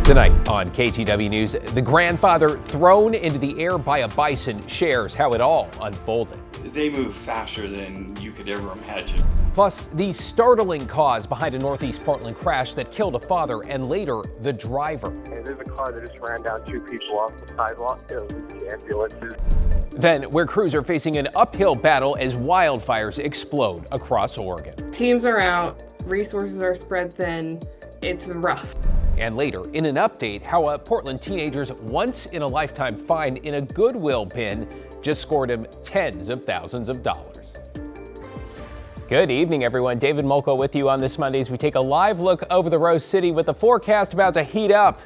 Tonight on KGW News, the grandfather thrown into the air by a bison shares how it all unfolded. They move faster than you could ever imagine. Plus, the startling cause behind a Northeast Portland crash that killed a father and later the driver. And there's a car that just ran down two people off the sidewalk, the ambulances. Then, where crews are facing an uphill battle as wildfires explode across Oregon. Teams are out, resources are spread thin, it's rough. And later, in an update, how a Portland teenager's once-in-a-lifetime find in a Goodwill bin just scored him tens of thousands of dollars. Good evening, everyone. David Molko with you on this Monday as we take a live look over the Rose City with the forecast about to heat up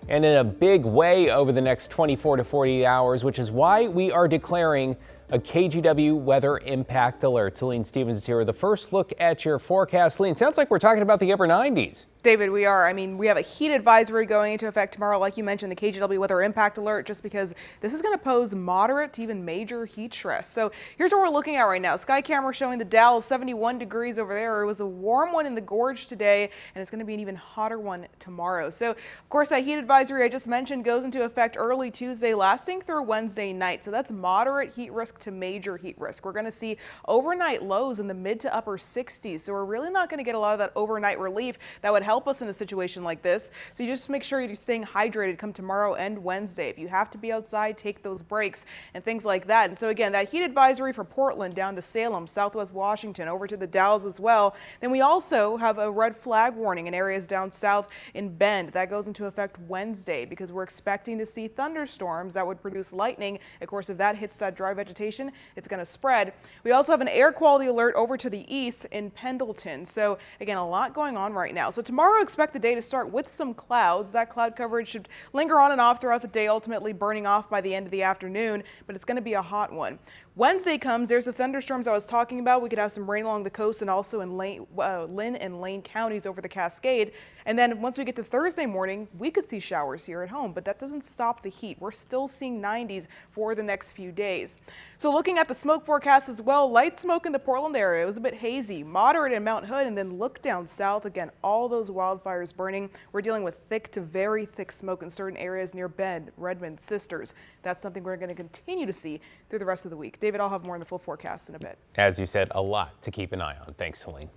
and in a big way over the next 24 to 48 hours, which is why we are declaring a KGW weather impact alert. Celine Stevens is here with the first look at your forecast. Celine, sounds like we're talking about the upper 90s. David, we are. I mean, we have a heat advisory going into effect tomorrow, like you mentioned, the KGW weather impact alert, just because this is going to pose moderate to even major heat stress. So here's what we're looking at right now. Sky camera showing the Dalles 71 degrees over there. It was a warm one in the gorge today, and it's going to be an even hotter one tomorrow. So, of course, that heat advisory I just mentioned goes into effect early Tuesday, lasting through Wednesday night. So that's moderate heat risk to major heat risk. We're going to see overnight lows in the mid to upper 60s. So we're really not going to get a lot of that overnight relief that would help us in a situation like this. So you just make sure you're staying hydrated come tomorrow and Wednesday. If you have to be outside, take those breaks and things like that. And so again, that heat advisory for Portland down to Salem, Southwest Washington, over to the Dalles as well. Then we also have a red flag warning in areas down south in Bend. That goes into effect Wednesday because we're expecting to see thunderstorms that would produce lightning. Of course, if that hits that dry vegetation, it's going to spread. We also have an air quality alert over to the east in Pendleton. So again, a lot going on right now. So tomorrow, expect the day to start with some clouds. That cloud coverage should linger on and off throughout the day, ultimately burning off by the end of the afternoon, but it's going to be a hot one. Wednesday comes, there's the thunderstorms I was talking about. We could have some rain along the coast and also in Lynn and Lane counties over the Cascade. And then once we get to Thursday morning, we could see showers here at home, but that doesn't stop the heat. We're still seeing 90s for the next few days. So looking at the smoke forecast as well, light smoke in the Portland area. It was a bit hazy, moderate in Mount Hood, and then look down south. Again, all those wildfires burning. We're dealing with thick to very thick smoke in certain areas near Bend, Redmond, Sisters. That's something we're going to continue to see through the rest of the week. David, I'll have more in the full forecast in a bit. As you said, a lot to keep an eye on. Thanks, Celine.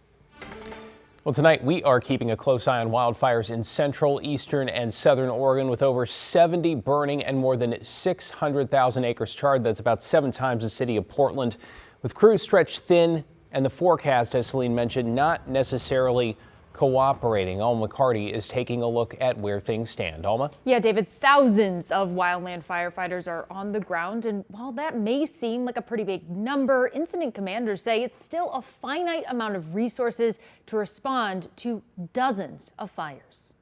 Well, tonight we are keeping a close eye on wildfires in central, eastern, and southern Oregon with over 70 burning and more than 600,000 acres charred. That's about 7 times the city of Portland, with crews stretched thin and the forecast, as Celine mentioned, not necessarily cooperating. Alma McCarty is taking a look at where things stand. Alma? Yeah, David, thousands of wildland firefighters are on the ground, and while that may seem like a pretty big number, incident commanders say it's still a finite amount of resources to respond to dozens of fires.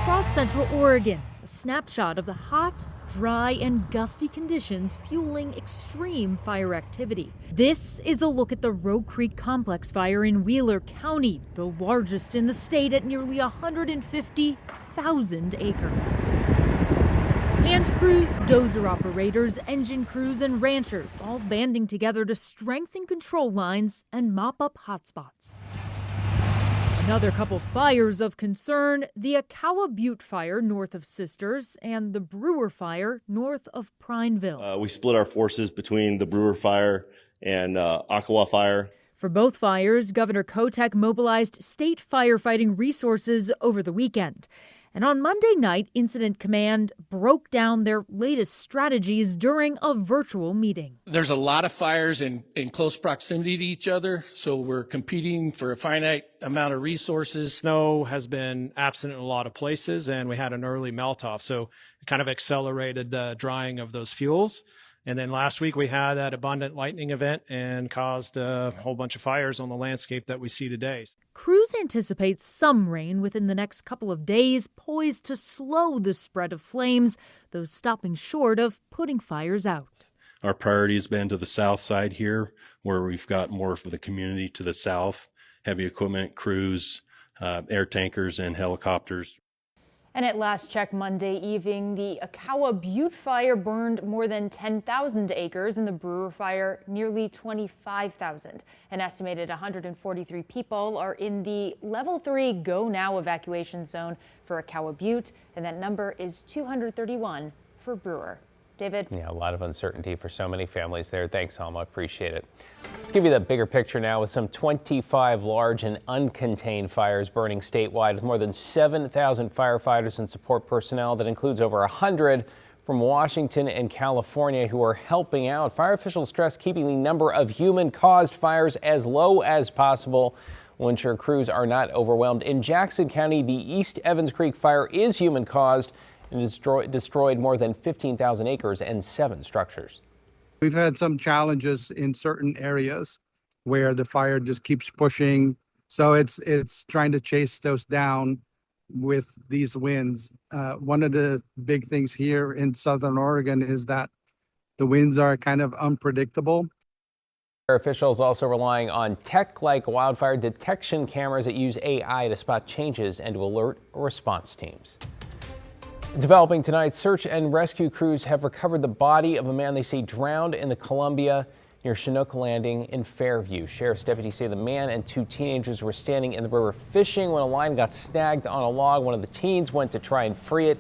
Across Central Oregon, a snapshot of the hot, dry, and gusty conditions fueling extreme fire activity. This is a look at the Rogue Creek Complex fire in Wheeler County, the largest in the state at nearly 150,000 acres. Hand crews, dozer operators, engine crews, and ranchers all banding together to strengthen control lines and mop up hotspots. Another couple fires of concern, the Akawa Butte fire north of Sisters and the Brewer fire north of Prineville. We split our forces between the Brewer fire and Akawa fire. For both fires, Governor Kotek mobilized state firefighting resources over the weekend. And on Monday night, Incident Command broke down their latest strategies during a virtual meeting. There's a lot of fires in close proximity to each other, so we're competing for a finite amount of resources. Snow has been absent in a lot of places, and we had an early melt-off, so it kind of accelerated the drying of those fuels. And then last week we had that abundant lightning event and caused a whole bunch of fires on the landscape that we see today. Crews anticipate some rain within the next couple of days, poised to slow the spread of flames, though stopping short of putting fires out. Our priority has been to the south side here, where we've got more of the community to the south, heavy equipment, crews, air tankers, and helicopters. And at last check Monday evening, the Akawa Butte fire burned more than 10,000 acres and the Brewer fire nearly 25,000. An estimated 143 people are in the level 3 go now evacuation zone for Akawa Butte, and that number is 231 for Brewer. David? Yeah, a lot of uncertainty for so many families there. Thanks, Alma. Appreciate it. Let's give you the bigger picture now with some 25 large and uncontained fires burning statewide with more than 7,000 firefighters and support personnel. That includes over 100 from Washington and California who are helping out. Fire officials stress keeping the number of human-caused fires as low as possible will ensure crews are not overwhelmed. In Jackson County, the East Evans Creek fire is human-caused and destroyed more than 15,000 acres and 7 structures. We've had some challenges in certain areas where the fire just keeps pushing. So it's trying to chase those down with these winds. One of the big things here in Southern Oregon is that the winds are kind of unpredictable. Fire officials also relying on tech like wildfire detection cameras that use AI to spot changes and to alert response teams. Developing tonight, search and rescue crews have recovered the body of a man they say drowned in the Columbia near Chinook Landing in Fairview. Sheriff's deputies say the man and 2 teenagers were standing in the river fishing when a line got snagged on a log. One of the teens went to try and free it.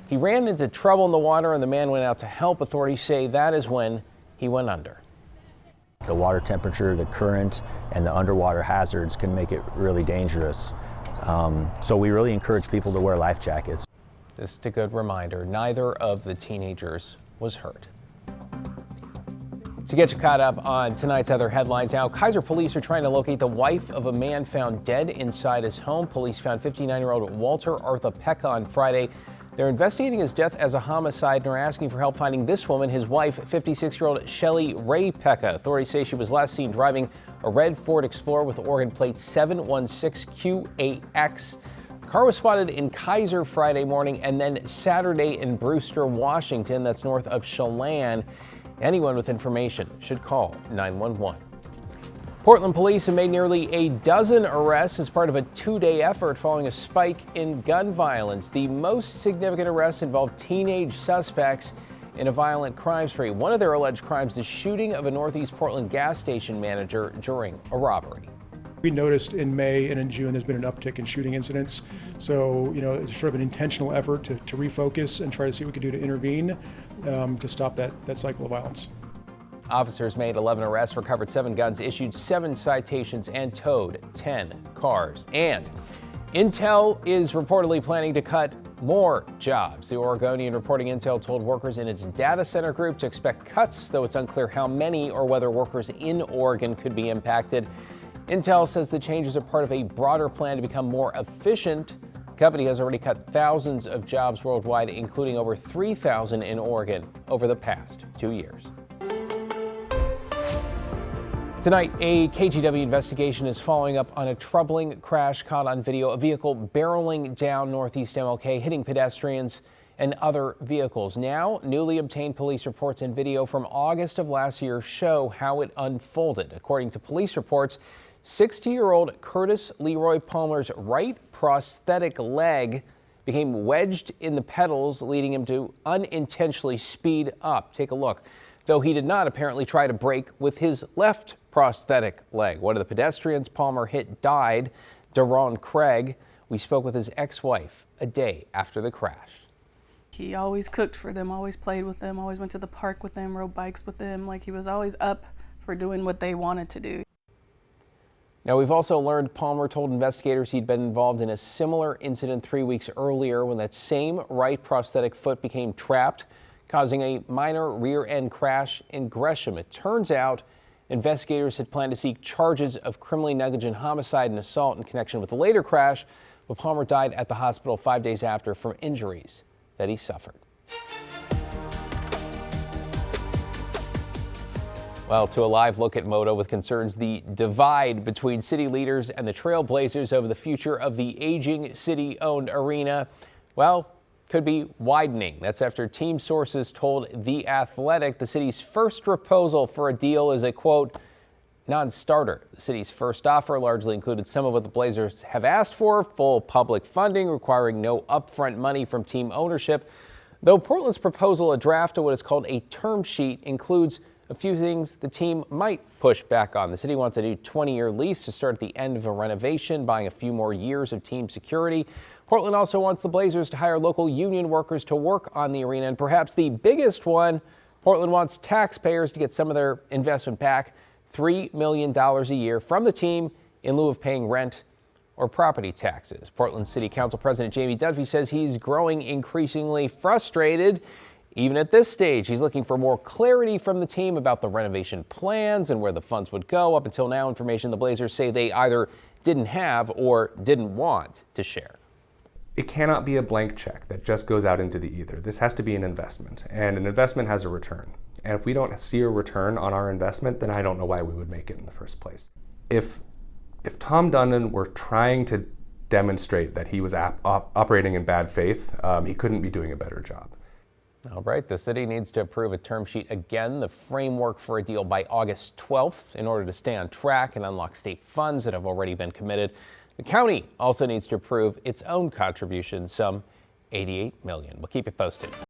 He ran into trouble in the water and the man went out to help. Authorities say that is when he went under. The water temperature, the current, and the underwater hazards can make it really dangerous. So we really encourage people to wear life jackets. Just a good reminder, neither of the teenagers was hurt. To get you caught up on tonight's other headlines now, Kaiser police are trying to locate the wife of a man found dead inside his home. Police found 59-year-old Walter Arthapeka on Friday. They're investigating his death as a homicide and are asking for help finding this woman, his wife, 56-year-old Shelly Ray Pekka. Authorities say she was last seen driving a red Ford Explorer with Oregon plate 716Q8X. The car was spotted in Kaiser Friday morning and then Saturday in Brewster, Washington. That's north of Chelan. Anyone with information should call 911. Portland police have made nearly a dozen arrests as part of a 2-day effort following a spike in gun violence. The most significant arrests involved teenage suspects in a violent crime spree. One of their alleged crimes is shooting of a Northeast Portland gas station manager during a robbery. We noticed in May and in June there's been an uptick in shooting incidents. So, it's sort of an intentional effort to refocus and try to see what we can do to intervene to stop that cycle of violence. Officers made 11 arrests, recovered 7 guns, issued 7 citations, and towed 10 cars. And Intel is reportedly planning to cut more jobs. The Oregonian reporting Intel told workers in its data center group to expect cuts, though it's unclear how many or whether workers in Oregon could be impacted. Intel says the changes are part of a broader plan to become more efficient. The company has already cut thousands of jobs worldwide, including over 3,000 in Oregon over the past 2 years. Tonight, a KGW investigation is following up on a troubling crash caught on video, a vehicle barreling down Northeast MLK, hitting pedestrians and other vehicles. Now, newly obtained police reports and video from August of last year show how it unfolded. According to police reports, 60-year-old Curtis Leroy Palmer's right prosthetic leg became wedged in the pedals, leading him to unintentionally speed up. Take a look. Though he did not apparently try to brake with his left prosthetic leg. One of the pedestrians Palmer hit died, Daron Craig. We spoke with his ex-wife a day after the crash. He always cooked for them, always played with them, always went to the park with them, rode bikes with them. Like, he was always up for doing what they wanted to do. Now, we've also learned Palmer told investigators he'd been involved in a similar incident 3 weeks earlier when that same right prosthetic foot became trapped, causing a minor rear-end crash in Gresham. It turns out investigators had planned to seek charges of criminally negligent homicide and assault in connection with the later crash, but Palmer died at the hospital 5 days after from injuries that he suffered. Well, to a live look at Moto with concerns the divide between city leaders and the Trailblazers over the future of the aging city-owned arena, well, could be widening. That's after team sources told The Athletic the city's first proposal for a deal is a, quote, non-starter. The city's first offer largely included some of what the Blazers have asked for, full public funding requiring no upfront money from team ownership. Though Portland's proposal, a draft of what is called a term sheet, includes a few things the team might push back on. The city wants a new 20-year lease to start at the end of a renovation, buying a few more years of team security. Portland also wants the Blazers to hire local union workers to work on the arena. And perhaps the biggest one, Portland wants taxpayers to get some of their investment back, $3 million a year from the team in lieu of paying rent or property taxes. Portland City Council President Jamie Dunphy says he's growing increasingly frustrated. Even at this stage, he's looking for more clarity from the team about the renovation plans and where the funds would go. Up until now, information the Blazers say they either didn't have or didn't want to share. It cannot be a blank check that just goes out into the ether. This has to be an investment, and an investment has a return. And if we don't see a return on our investment, then I don't know why we would make it in the first place. If Tom Dundon were trying to demonstrate that he was operating in bad faith, he couldn't be doing a better job. All right, the city needs to approve a term sheet again, the framework for a deal by August 12th in order to stay on track and unlock state funds that have already been committed. The county also needs to approve its own contribution, some $88 million. We'll keep you posted.